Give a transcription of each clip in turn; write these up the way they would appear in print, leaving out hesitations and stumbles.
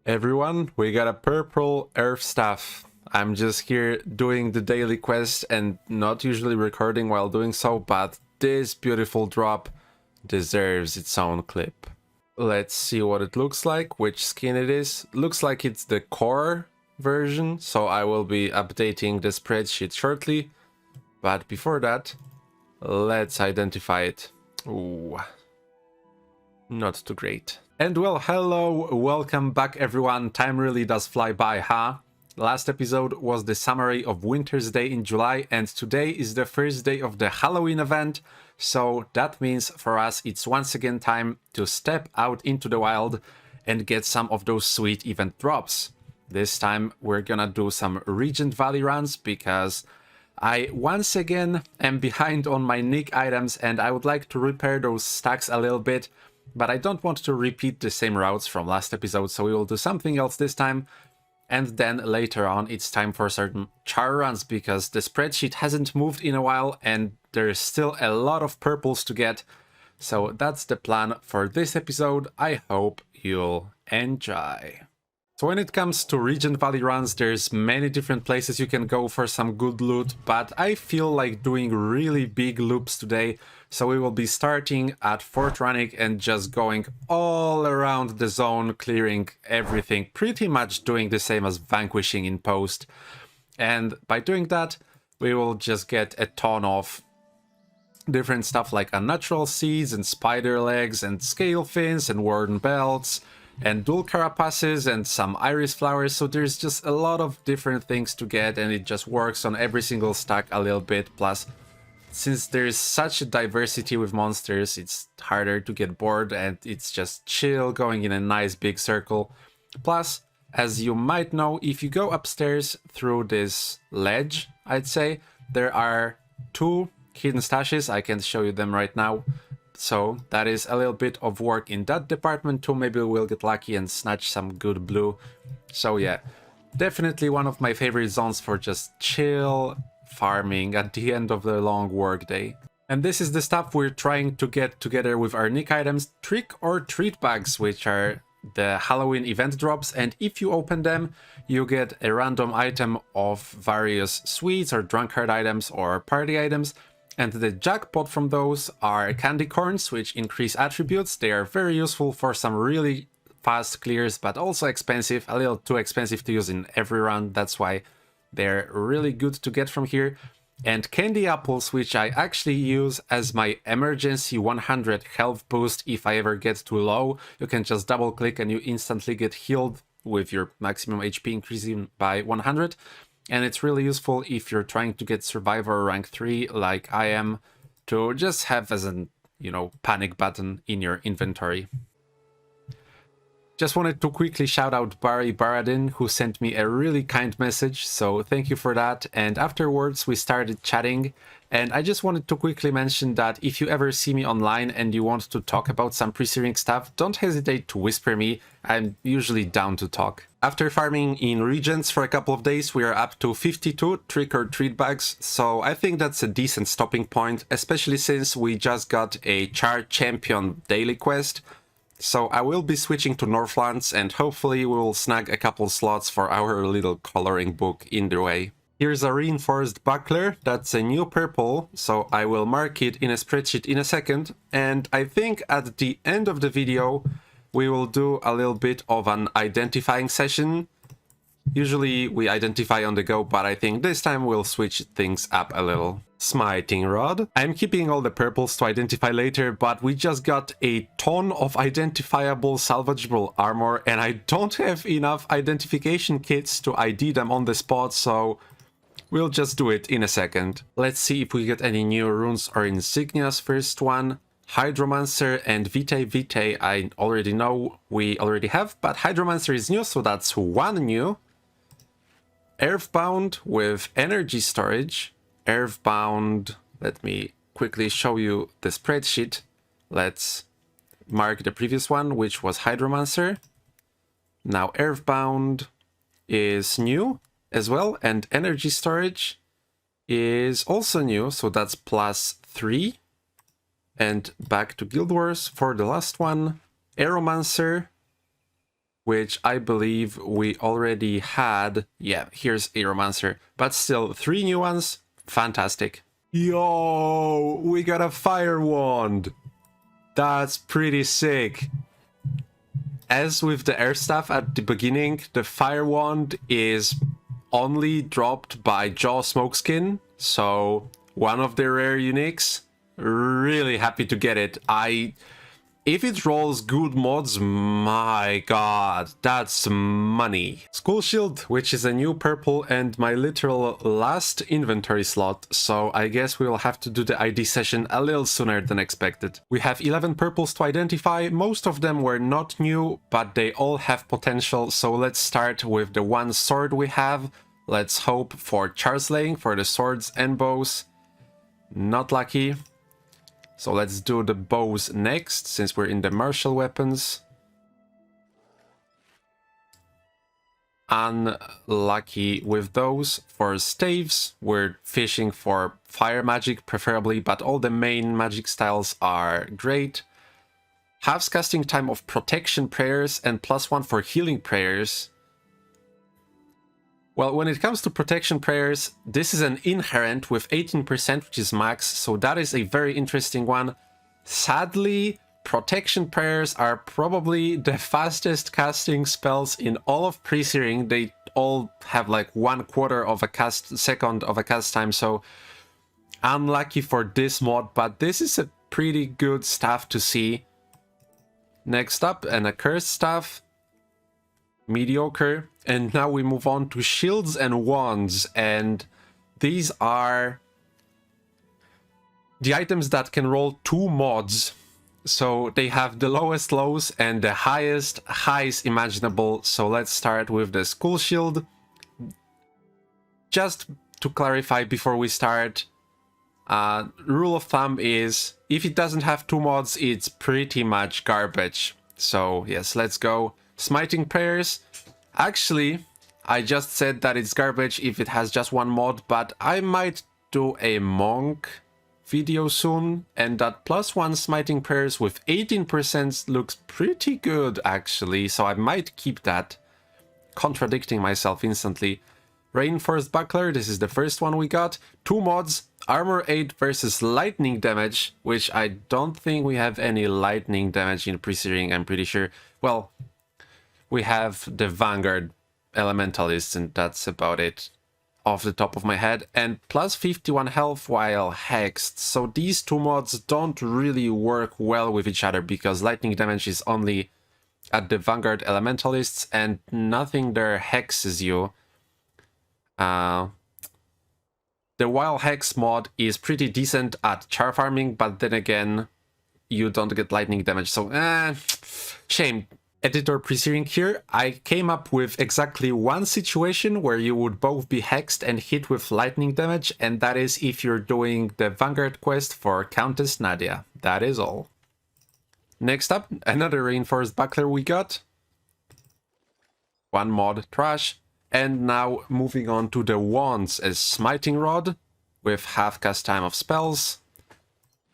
Everyone, we got a purple earth staff. I'm just here doing the daily quest and not usually recording while doing so, but this beautiful drop deserves its own clip. Let's see what it looks like, which skin it is. Looks like it's the core version, so I will be updating the spreadsheet shortly. But before that, let's identify it. Ooh, not too great. And well, hello, welcome back everyone. Time really does fly by, huh? Last episode was the summary of Winter's Day in July, and today is the first day of the Halloween event, so that means for us it's once again time to step out into the wild and get some of those sweet event drops. This time we're gonna do some Regent Valley runs because I once again am behind on my nick items and I would like to repair those stacks a little bit. But I don't want to repeat the same routes from last episode, so we will do something else this time. And then later on, it's time for certain char runs, because the spreadsheet hasn't moved in a while, and there's still a lot of purples to get. So that's the plan for this episode. I hope you'll enjoy. So when it comes to Regent Valley runs, there's many different places you can go for some good loot, but I feel like doing really big loops today. So we will be starting at Fort Rannick and just going all around the zone, clearing everything, pretty much doing the same as Vanquishing in Post. And by doing that, we will just get a ton of different stuff like unnatural seeds and spider legs and scale fins and warden belts and dual carapaces and some iris flowers. So there's just a lot of different things to get, and it just works on every single stack a little bit. Plus, since there's such a diversity with monsters, it's harder to get bored and it's just chill going in a nice big circle. Plus, as you might know, if you go upstairs through this ledge, I'd say, there are two hidden stashes. I can show you them right now. So that is a little bit of work in that department too. Maybe we'll get lucky and snatch some good blue. So yeah, definitely one of my favorite zones for just chill farming at the end of the long work day. And this is the stuff we're trying to get together with our nick items, trick or treat bags, which are the Halloween event drops, and if you open them you get a random item of various sweets or drunkard items or party items. And the jackpot from those are candy corns, which increase attributes. They are very useful for some really fast clears, but also expensive, a little too expensive to use in every round. That's why they're really good to get from here. And candy apples, which I actually use as my emergency 100 health boost if I ever get too low. You can just double click and you instantly get healed with your maximum HP increasing by 100. And it's really useful if you're trying to get Survivor rank 3 like I am, to just have as an, panic button in your inventory. Just wanted to quickly shout out Barry Baradin, who sent me a really kind message, so thank you for that. And afterwards we started chatting, and I just wanted to quickly mention that if you ever see me online and you want to talk about some Presearing stuff, don't hesitate to whisper me. I'm usually down to talk. After farming in Regents for a couple of days, we are up to 52 trick or treat bags, so I think that's a decent stopping point, especially since we just got a Char Champion daily quest. So I will be switching to Northlands, and hopefully we will snag a couple slots for our little coloring book in the way. Here's a reinforced buckler. That's a new purple, so I will mark it in a spreadsheet in a second. And I think at the end of the video we will do a little bit of an identifying session. Usually we identify on the go, but I think this time we'll switch things up a little. Smiting rod. I'm keeping all the purples to identify later, but we just got a ton of identifiable salvageable armor, and I don't have enough identification kits to ID them on the spot, so we'll just do it in a second. Let's see if we get any new runes or insignias. First one, Hydromancer and Vitae Vitae I already know we already have, but Hydromancer is new, so that's one new. Earthbound with energy storage. Earthbound, let me quickly show you the spreadsheet. Let's mark the previous one, which was Hydromancer. Now Earthbound is new as well, and energy storage is also new, so that's +3. And back to Guild Wars for the last one. Aeromancer which I believe we already had. Yeah, here's a Romancer. But still, 3 new ones. Fantastic. Yo, we got a Fire Wand. That's pretty sick. As with the Air Staff at the beginning, the Fire Wand is only dropped by Jaw Smokeskin. So, one of the rare uniques. Really happy to get it. If it rolls good mods, my god, that's money. School Shield, which is a new purple and my literal last inventory slot, so I guess we will have to do the ID session a little sooner than expected. We have 11 purples to identify, most of them were not new, but they all have potential, so let's start with the one sword we have. Let's hope for Charslaying for the swords and bows. Not lucky. So let's do the bows next, since we're in the martial weapons. Unlucky with those. For staves, we're fishing for fire magic preferably, but all the main magic styles are great. Halves casting time of protection prayers and +1 for healing prayers. Well, when it comes to protection prayers, this is an inherent with 18%, which is max, so that is a very interesting one. Sadly, protection prayers are probably the fastest casting spells in all of Presearing. They all have like 1/4 of a second of a cast time, so unlucky for this mod, but this is a pretty good staff to see. Next up, an accursed staff. Mediocre. And now we move on to shields and wands, and these are the items that can roll 2 mods. So they have the lowest lows and the highest highs imaginable. So let's start with the School Shield. Just to clarify before we start, rule of thumb is if it doesn't have 2 mods, it's pretty much garbage. So yes, let's go. Smiting Prayers. Actually, I just said that it's garbage if it has just 1 mod, but I might do a monk video soon, and that +1 Smiting Prayers with 18% looks pretty good actually, so I might keep that. Contradicting myself instantly. Reinforced Buckler, this is the first one we got. 2 mods, Armor 8 versus Lightning Damage, which I don't think we have any Lightning Damage in Presearing, I'm pretty sure. Well, we have the Vanguard Elementalists, and that's about it off the top of my head. And +51 health while hexed. So these 2 mods don't really work well with each other because lightning damage is only at the Vanguard Elementalists and nothing there hexes you. The Wild Hex mod is pretty decent at char farming, but then again, you don't get lightning damage, so shame. Editor Presearing here, I came up with exactly one situation where you would both be hexed and hit with lightning damage, and that is if you're doing the Vanguard quest for Countess Nadia. That is all. Next up, another Reinforced Buckler we got. 1 mod, trash. And now moving on to the wands, a Smiting Rod with half cast time of spells.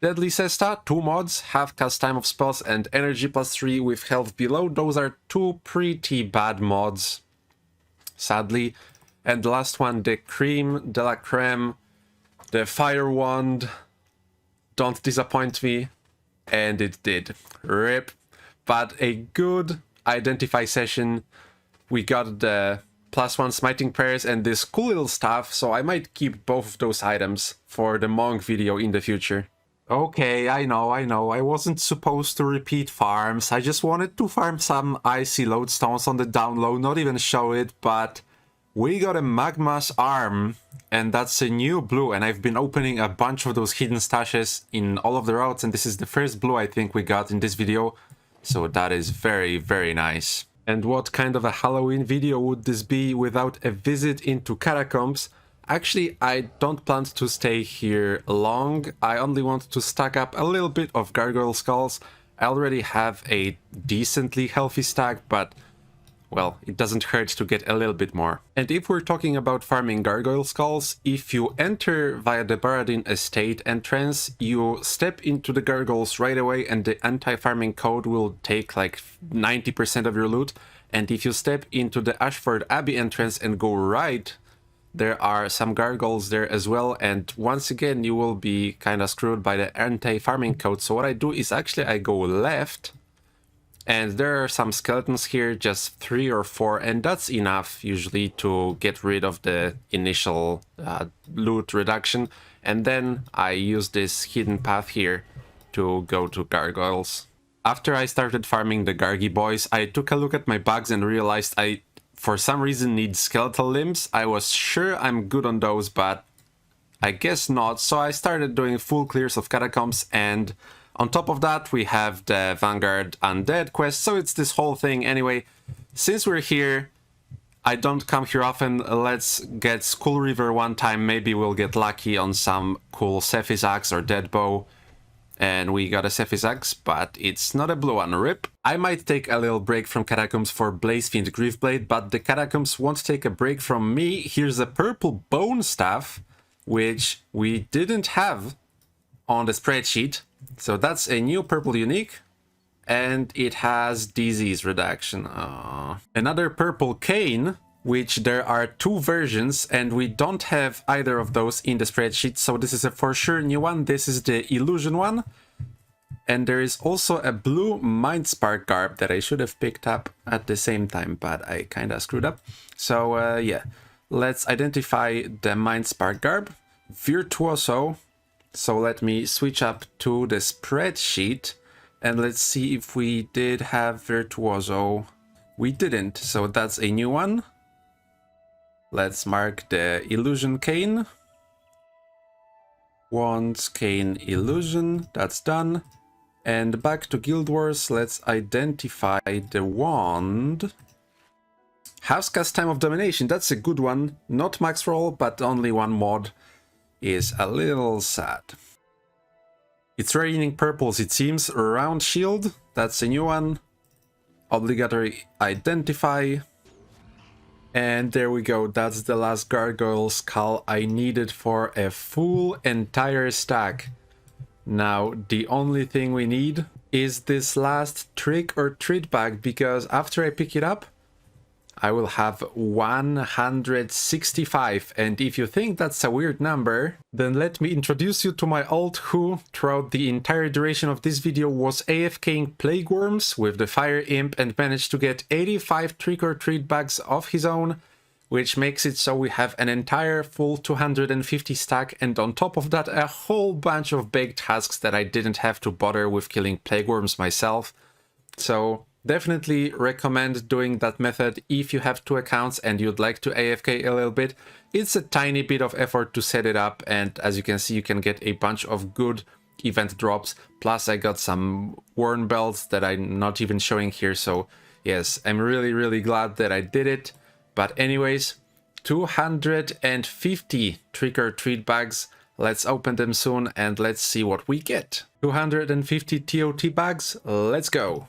Deadly Cesta, 2 mods, half cast time of spells and energy +3 with health below. Those are 2 pretty bad mods, sadly. And the last one, the Cream de la Creme, the Fire Wand. Don't disappoint me. And it did. RIP. But a good identify session. We got the +1 Smiting Prayers and this cool little stuff, so I might keep both of those items for the monk video in the future. Okay, I know, I wasn't supposed to repeat farms. I just wanted to farm some icy lodestones on the down low, not even show it, but we got a Magma's Arm, and that's a new blue, and I've been opening a bunch of those hidden stashes in all of the routes, and this is the first blue I think we got in this video, so that is very, very nice. And what kind of a Halloween video would this be without a visit into catacombs? Actually, I don't plan to stay here long. I only want to stack up a little bit of gargoyle skulls. I already have a decently healthy stack, but well, it doesn't hurt to get a little bit more. And if we're talking about farming gargoyle skulls, if you enter via the Baradin Estate entrance, you step into the gargoyles right away and the anti-farming code will take like 90% of your loot. And if you step into the Ashford Abbey entrance and go right, there are some gargoyles there as well, and once again you will be kind of screwed by the anti-farming code. So what I do is actually I go left, and there are some skeletons here, just 3 or 4, and that's enough usually to get rid of the initial loot reduction. And then I use this hidden path here to go to gargoyles. After I started farming the Gargi boys, I took a look at my bugs and realized I, for some reason, need skeletal limbs. I was sure I'm good on those, but I guess not. So I started doing full clears of catacombs, and on top of that we have the Vanguard Undead quest. So it's this whole thing. Anyway, since we're here, I don't come here often. Let's get Skull River one time. Maybe we'll get lucky on some cool Cephis Axe or Dead Bow. And we got a Cephis Axe, but it's not a blue one. RIP. I might take a little break from Catacombs for Blazefiend Griefblade, but the Catacombs won't take a break from me. Here's a purple bone staff, which we didn't have on the spreadsheet. So that's a new purple unique, and it has disease reduction. Another purple cane, which there are 2 versions, and we don't have either of those in the spreadsheet, so this is a for sure new one. This is the illusion one. And there is also a blue Mind Spark garb that I should have picked up at the same time, but I kind of screwed up. So yeah, let's identify the Mind Spark garb. Virtuoso. So let me switch up to the spreadsheet, and let's see if we did have Virtuoso. We didn't, so that's a new one. Let's mark the Illusion Cane. Wands, Cane, Illusion, that's done. And back to Guild Wars, let's identify the wand. House Cast Time of Domination, that's a good one. Not max roll, but only 1 mod is a little sad. It's raining purples, it seems. Round Shield, that's a new one. Obligatory Identify. And there we go, that's the last gargoyle skull I needed for a full entire stack. Now, the only thing we need is this last trick or treat bag, because after I pick it up, I will have 165. And if you think that's a weird number, then let me introduce you to my alt who, throughout the entire duration of this video, was AFKing Plague Worms with the Fire Imp and managed to get 85 trick or treat bags of his own, which makes it so we have an entire full 250 stack, and on top of that a whole bunch of baked husks that I didn't have to bother with killing Plague Worms myself. So definitely recommend doing that method if you have 2 accounts and you'd like to AFK a little bit. It's a tiny bit of effort to set it up, and as you can see, you can get a bunch of good event drops. Plus I got some worn belts that I'm not even showing here, so yes, I'm really glad that I did it. But anyways, 250 trick or treat bags. Let's open them soon and let's see what we get. 250 TOT bags, let's go.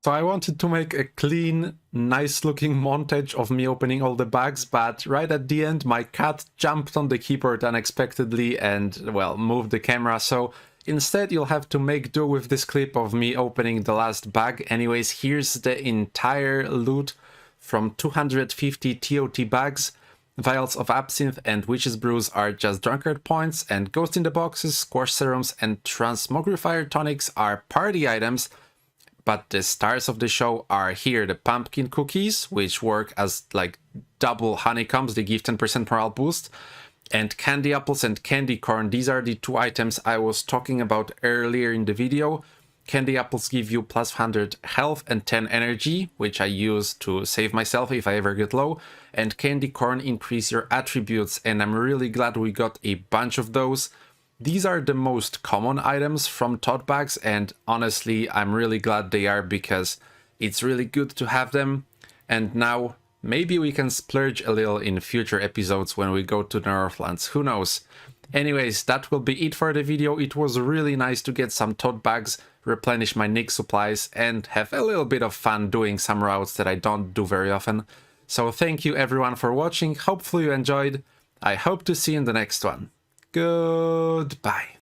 So I wanted to make a clean, nice looking montage of me opening all the bags, but right at the end my cat jumped on the keyboard unexpectedly and, well, moved the camera, so instead you'll have to make do with this clip of me opening the last bag. Anyways, here's the entire loot from 250 TOT bags. Vials of Absinthe and Witch's Brews are just drunkard points, and Ghost in the Boxes, Squash Serums and Transmogrifier Tonics are party items. But the stars of the show are here, the pumpkin cookies, which work as like double honeycombs, they give 10% morale boost, and candy apples and candy corn. These are the 2 items I was talking about earlier in the video. Candy apples give you plus 100 health and 10 energy, which I use to save myself if I ever get low, and candy corn increase your attributes, and I'm really glad we got a bunch of those. These are the most common items from tote bags, and honestly, I'm really glad they are because it's really good to have them. And now, maybe we can splurge a little in future episodes when we go to the Northlands, who knows. Anyways, that will be it for the video. It was really nice to get some tote bags, replenish my Nick supplies, and have a little bit of fun doing some routes that I don't do very often. So thank you everyone for watching, hopefully you enjoyed. I hope to see you in the next one. Goodbye.